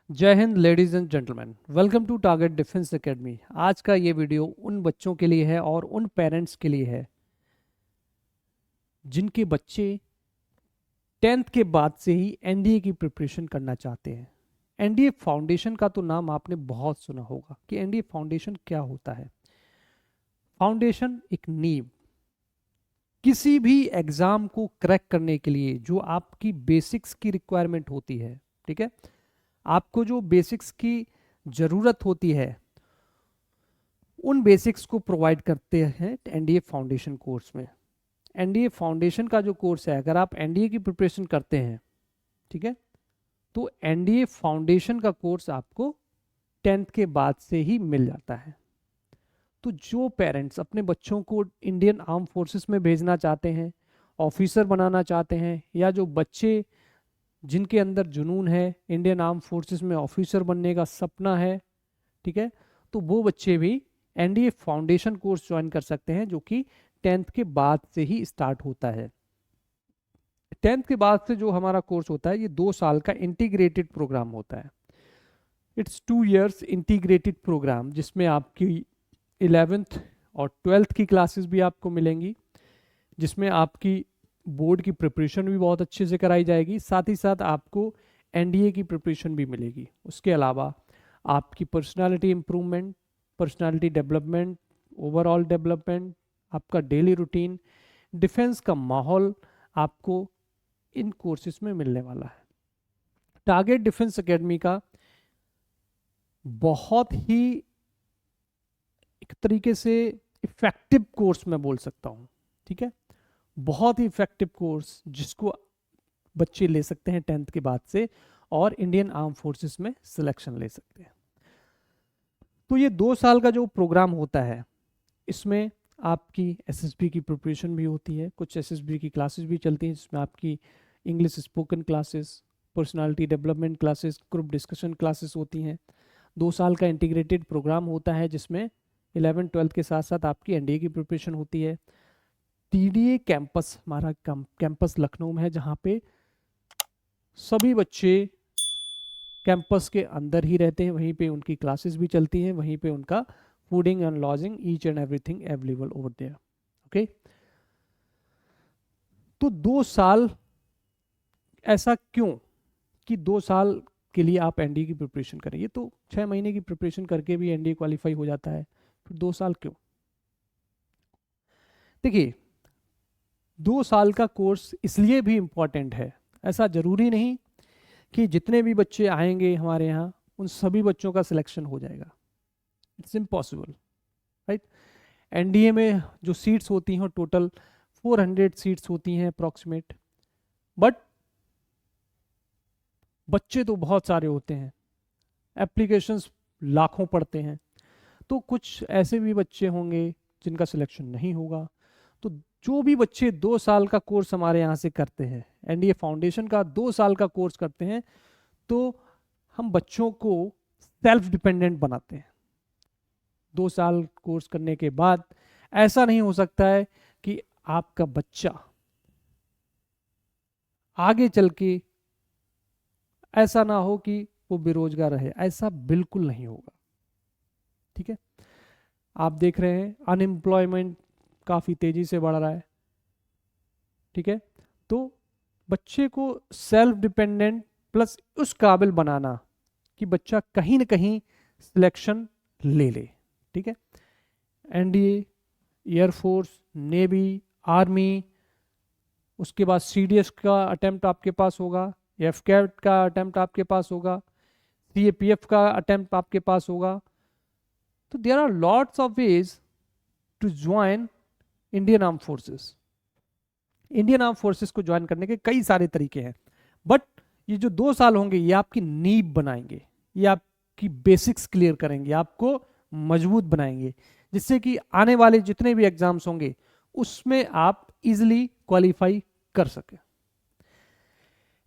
जय हिंद ladies and gentleman, welcome to target defence academy. आज का ये वीडियो उन बच्चों के लिए है और उन पेरेंट्स के लिए है जिनके बच्चे 10th के बाद से ही एनडीए की प्रिपरेशन करना चाहते हैं। एनडीए फाउंडेशन का तो नाम आपने बहुत सुना होगा कि एनडीए फाउंडेशन क्या होता है। फाउंडेशन एक नींव, किसी भी एग्जाम को क्रैक करने के लिए जो आपकी बेसिक्स की रिक्वायरमेंट होती है, ठीक है, आपको जो बेसिक्स की ज़रूरत होती है उन बेसिक्स को प्रोवाइड करते हैं एनडीए फाउंडेशन कोर्स में। एनडीए फाउंडेशन का जो कोर्स है, अगर आप एनडीए की प्रिपरेशन करते हैं, ठीक है, तो एनडीए फाउंडेशन का कोर्स आपको 10th के बाद से ही मिल जाता है। तो जो पेरेंट्स अपने बच्चों को इंडियन आर्म फोर्सेस में भेजना चाहते हैं, ऑफिसर बनाना चाहते हैं, या जो बच्चे जिनके अंदर जुनून है इंडियन आर्म फोर्सेस में ऑफिसर बनने का सपना है, ठीक है, तो वो बच्चे भी एनडीए फाउंडेशन कोर्स ज्वाइन कर सकते हैं जो कि 10th के बाद से ही स्टार्ट होता है। 10th के बाद से जो हमारा कोर्स होता है ये 2 साल का इंटीग्रेटेड प्रोग्राम होता है। इट्स 2 years इंटीग्रेटेड प्रोग्राम जिसमें आपकी 11th और 12th की क्लासेस भी आपको मिलेंगी, जिसमें आपकी बोर्ड की प्रिपरेशन भी बहुत अच्छे से कराई जाएगी, साथ ही साथ आपको एनडीए की प्रिपरेशन भी मिलेगी। उसके अलावा आपकी personality improvement, personality development, overall development, आपका डेली रूटीन, डिफेंस का माहौल आपको इन कोर्सेज में मिलने वाला है। टारगेट डिफेंस एकेडमी का बहुत ही एक तरीके से इफेक्टिव कोर्स मैं बोल सकता हूँ, ठीक है, बहुत ही इफेक्टिव कोर्स जिसको बच्चे ले सकते हैं 10th के बाद से और इंडियन आर्म फोर्सेस में सिलेक्शन ले सकते हैं। तो ये 2 साल का जो प्रोग्राम होता है इसमें आपकी एसएसबी की प्रिपरेशन भी होती है, कुछ एसएसबी की क्लासेस भी चलती हैं जिसमें आपकी English spoken classes, personality development classes, group discussion classes होती हैं। 2 साल का इंटीग्रेटेड प्रोग्राम होता है जिसमें 11th-12th के साथ साथ आपकी एनडीए की प्रिपरेशन होती है। टीडीए कैंपस, हमारा कैंपस लखनऊ में है जहाँ पे सभी बच्चे कैंपस के अंदर ही रहते हैं, वहीं पे उनकी क्लासेस भी चलती हैं, वहीं पे उनका fooding and lodging each and everything available over there. Okay, तो 2 साल ऐसा क्यों कि 2 साल के लिए आप एनडीए की प्रिपरेशन करें? ये तो 6 महीने की प्रिपरेशन करके भी एनडीए क्वालिफाई हो जाता है, फिर 2 साल क्यों? देखिए, 2 साल का कोर्स इसलिए भी इम्पॉर्टेंट है, ऐसा जरूरी नहीं कि जितने भी बच्चे आएंगे हमारे यहाँ उन सभी बच्चों का सिलेक्शन हो जाएगा। It's impossible, right. एनडीए में जो सीट्स होती हैं टोटल 400 सीट्स होती हैं अप्रॉक्सीमेट, बट बच्चे तो बहुत सारे होते हैं, एप्लीकेशंस लाखों पढ़ते हैं, तो कुछ ऐसे भी बच्चे होंगे जिनका सिलेक्शन नहीं होगा। तो जो भी बच्चे 2 साल का कोर्स हमारे यहाँ से करते हैं, एनडीए फाउंडेशन का 2 साल का कोर्स करते हैं, तो हम बच्चों को सेल्फ डिपेंडेंट बनाते हैं। 2 साल कोर्स करने के बाद ऐसा नहीं हो सकता है कि आपका बच्चा आगे चल के ऐसा ना हो कि वो बेरोजगार रहे, ऐसा बिल्कुल नहीं होगा, ठीक है। आप देख रहे हैं अनएम्प्लॉयमेंट काफ़ी तेज़ी से बढ़ रहा है, ठीक है। तो बच्चे को सेल्फ डिपेंडेंट प्लस उस काबिल बनाना कि बच्चा कहीं ना कहीं सिलेक्शन ले ले, ठीक है। एनडीए, एयरफोर्स, नेवी, आर्मी, उसके बाद सीडीएस का अटेम्प्ट आपके पास होगा, एफ कैट का अटेम्प्ट आपके पास होगा, सीएपीएफ का अटेम्प्ट आपके पास होगा। तो there are lots of ways to join Indian arm forces. Indian arm forces को ज्वाइन करने के कई सारे तरीके हैं, बट ये जो 2 साल होंगे ये आपकी नींव बनाएंगे, ये आपकी बेसिक्स क्लियर करेंगे, आपको मजबूत बनाएंगे, जिससे कि आने वाले जितने भी एग्जाम्स होंगे उसमें आप इजिली क्वालिफाई कर सके।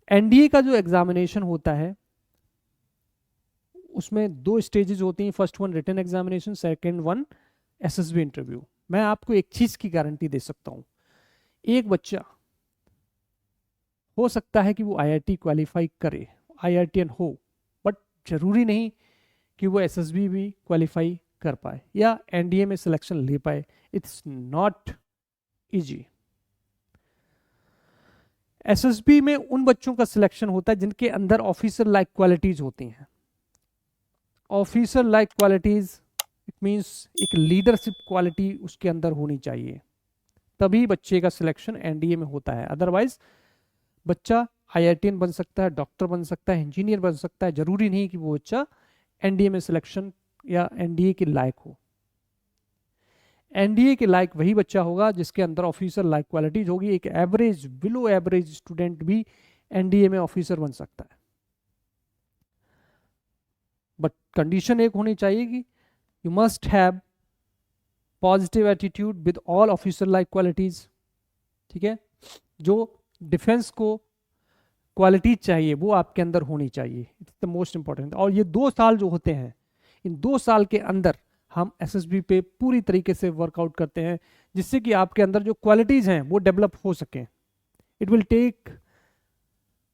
एनडीए का जो एग्जामिनेशन होता है उसमें 2 स्टेजेस होती हैं, first one written examination, second one SSB interview. मैं आपको एक चीज की गारंटी दे सकता हूं, एक बच्चा हो सकता है कि वो आईआईटी क्वालिफाई करे, आईआईटीएन हो, बट जरूरी नहीं कि वो एसएसबी भी क्वालिफाई कर पाए या एनडीए में सिलेक्शन ले पाए। It's not easy. एसएसबी में उन बच्चों का सिलेक्शन होता है जिनके अंदर ऑफिसर लाइक क्वालिटीज होती हैं। Officer like qualities it means एक लीडरशिप क्वालिटी उसके अंदर होनी चाहिए, तभी बच्चे का सिलेक्शन एनडीए में होता है। अदरवाइज बच्चा आईआईटीएन बन सकता है, डॉक्टर बन सकता है, इंजीनियर बन सकता है, जरूरी नहीं कि वो बच्चा एनडीए में सिलेक्शन या एनडीए के लायक हो। एनडीए के लायक वही बच्चा होगा जिसके अंदर ऑफिसर लाइक क्वालिटीज होगी। एक एवरेज बिलो एवरेज स्टूडेंट भी एनडीए में ऑफिसर बन सकता है, बट कंडीशन एक होनी चाहिए कि you must have positive attitude with all officer like qualities. ठीक है, जो डिफेंस को क्वालिटी चाहिए वो आपके अंदर होनी चाहिए। It's the most important. और ये 2 साल जो होते हैं, इन 2 साल के अंदर हम एसएसबी पे पूरी तरीके से वर्कआउट करते हैं जिससे कि आपके अंदर जो क्वालिटीज हैं वो डेवलप हो सकें। It will take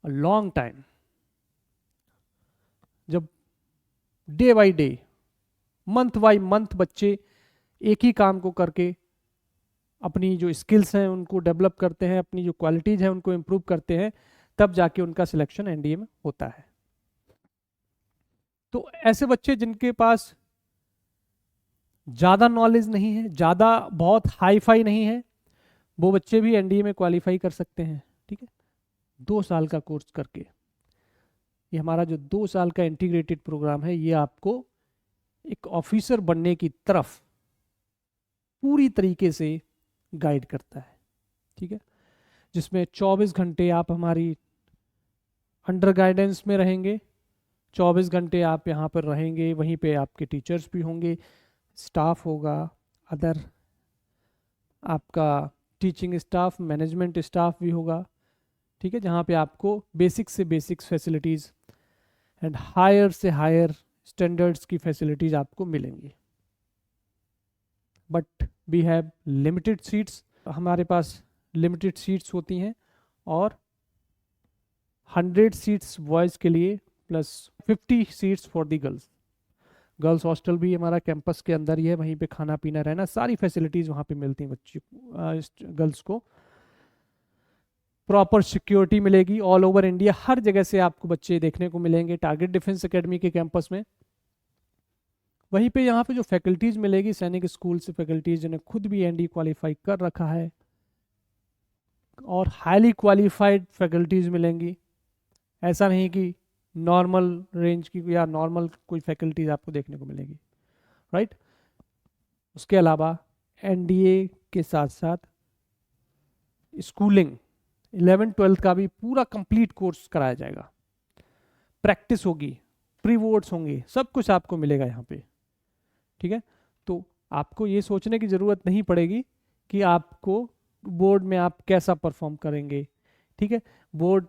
a long time. जब day by day, month by month बच्चे एक ही काम को करके अपनी जो स्किल्स हैं उनको डेवलप करते हैं, अपनी जो क्वालिटीज हैं उनको इम्प्रूव करते हैं, तब जाके उनका सिलेक्शन एनडीए में होता है। तो ऐसे बच्चे जिनके पास ज़्यादा नॉलेज नहीं है, ज़्यादा बहुत हाई फाई नहीं है, वो बच्चे भी एनडीए में क्वालिफाई कर सकते हैं। ठीक है, 2 साल का कोर्स करके, ये हमारा जो 2 साल का इंटीग्रेटेड प्रोग्राम है, ये आपको एक ऑफिसर बनने की तरफ पूरी तरीके से गाइड करता है। ठीक है, जिसमें 24 घंटे आप हमारी अंडर गाइडेंस में रहेंगे, 24 घंटे आप यहाँ पर रहेंगे, वहीं पे आपके टीचर्स भी होंगे, स्टाफ होगा, अदर आपका टीचिंग स्टाफ, मैनेजमेंट स्टाफ भी होगा। ठीक है, जहाँ पे आपको बेसिक से बेसिक्स फैसिलिटीज़ एंड हायर से हायर स्टैंडर्ड्स की फैसिलिटीज़ आपको मिलेंगी। But we have limited seats, हमारे पास लिमिटेड सीट्स होती हैं, और 100 सीट्स बॉयज़ के लिए plus 50 seats for the girls. Girls hostel भी हमारा कैंपस के अंदर ही है, वहीं पे खाना पीना रहना सारी फैसिलिटीज़ वहाँ पे मिलती हैं बच्चे गर्ल्स को। प्रॉपर सिक्योरिटी मिलेगी ऑल ओवर इंडिया, हर जगह से आपको बच्चे देखने को मिलेंगे टारगेट डिफेंस एकेडमी के कैंपस में। वहीं पे यहाँ पे जो फैकल्टीज़ मिलेगी, सैनिक स्कूल से फैकल्टीज़ जिन्हें खुद भी एनडी क्वालिफाई कर रखा है, और हाईली क्वालिफाइड फैकल्टीज़ मिलेंगी। ऐसा नहीं कि नॉर्मल रेंज की या नॉर्मल कोई फैकल्टीज आपको देखने को मिलेगी, राइट। उसके अलावा एनडीए के साथ साथ स्कूलिंग 11th-12th का भी पूरा कंप्लीट कोर्स कराया जाएगा, प्रैक्टिस होगी, प्री बोर्ड्स होंगे, सब कुछ आपको मिलेगा यहाँ पे। ठीक है, तो आपको ये सोचने की ज़रूरत नहीं पड़ेगी कि आपको बोर्ड में आप कैसा परफॉर्म करेंगे। ठीक है, बोर्ड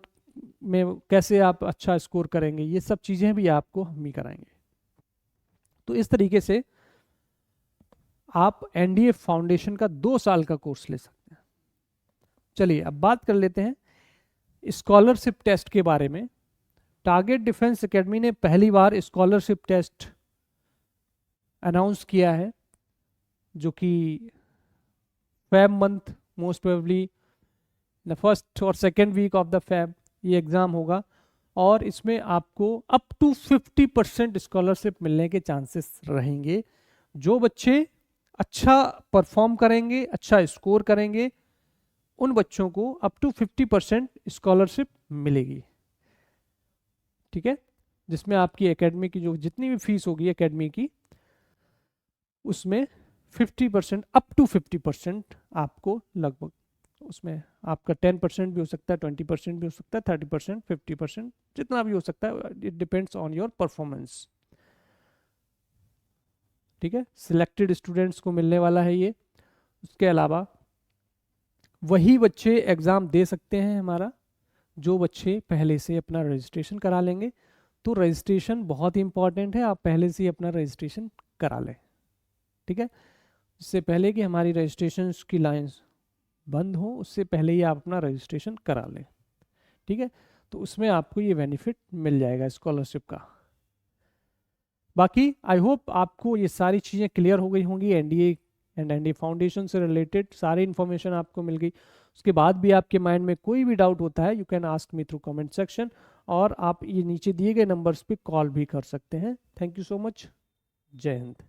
में कैसे आप अच्छा स्कोर करेंगे, ये सब चीज़ें भी आपको हम ही कराएंगे। तो इस तरीके से आप एनडीए फाउंडेशन का 2 साल का कोर्स ले सकते हैं। चलिए अब बात कर लेते हैं स्कॉलरशिप टेस्ट के बारे में। टारगेट डिफेंस एकेडमी ने पहली बार स्कॉलरशिप टेस्ट अनाउंस किया है, जो कि Feb month, most probably the first और second week of the Feb ये एग्ज़ाम होगा, और इसमें आपको अप टू 50% स्कॉलरशिप मिलने के चांसेस रहेंगे। जो बच्चे अच्छा परफॉर्म करेंगे, अच्छा स्कोर करेंगे, उन बच्चों को अप टू 50% स्कॉलरशिप मिलेगी। ठीक है, जिसमें आपकी एकेडमी की जो जितनी भी फीस होगी एकेडमी की, उसमें 50% अप टू 50% आपको लगभग, उसमें आपका 10% भी हो सकता है, 20% भी हो सकता है, 30%, 50%, जितना भी हो सकता है, it depends on your performance. ठीक है, सिलेक्टेड स्टूडेंट्स को मिलने वाला है ये। उसके अलावा वही बच्चे एग्ज़ाम दे सकते हैं हमारा जो बच्चे पहले से अपना रजिस्ट्रेशन करा लेंगे। तो रजिस्ट्रेशन बहुत ही इंपॉर्टेंट है, आप पहले से ही अपना रजिस्ट्रेशन करा लें। ठीक है, इससे पहले कि हमारी रजिस्ट्रेशन की लाइंस बंद हो, उससे पहले ही आप अपना रजिस्ट्रेशन करा लें। ठीक है, तो उसमें आपको ये बेनिफिट मिल जाएगा स्कॉलरशिप का। बाकी आई होप आपको ये सारी चीज़ें क्लियर हो गई होंगी, एनडीए एंड एनडीए फाउंडेशन से रिलेटेड सारी इन्फॉर्मेशन आपको मिल गई। उसके बाद भी आपके माइंड में कोई भी डाउट होता है, you can ask me through comment section, और आप ये नीचे दिए गए नंबर्स पे कॉल भी कर सकते हैं। Thank you so much. जय हिंद।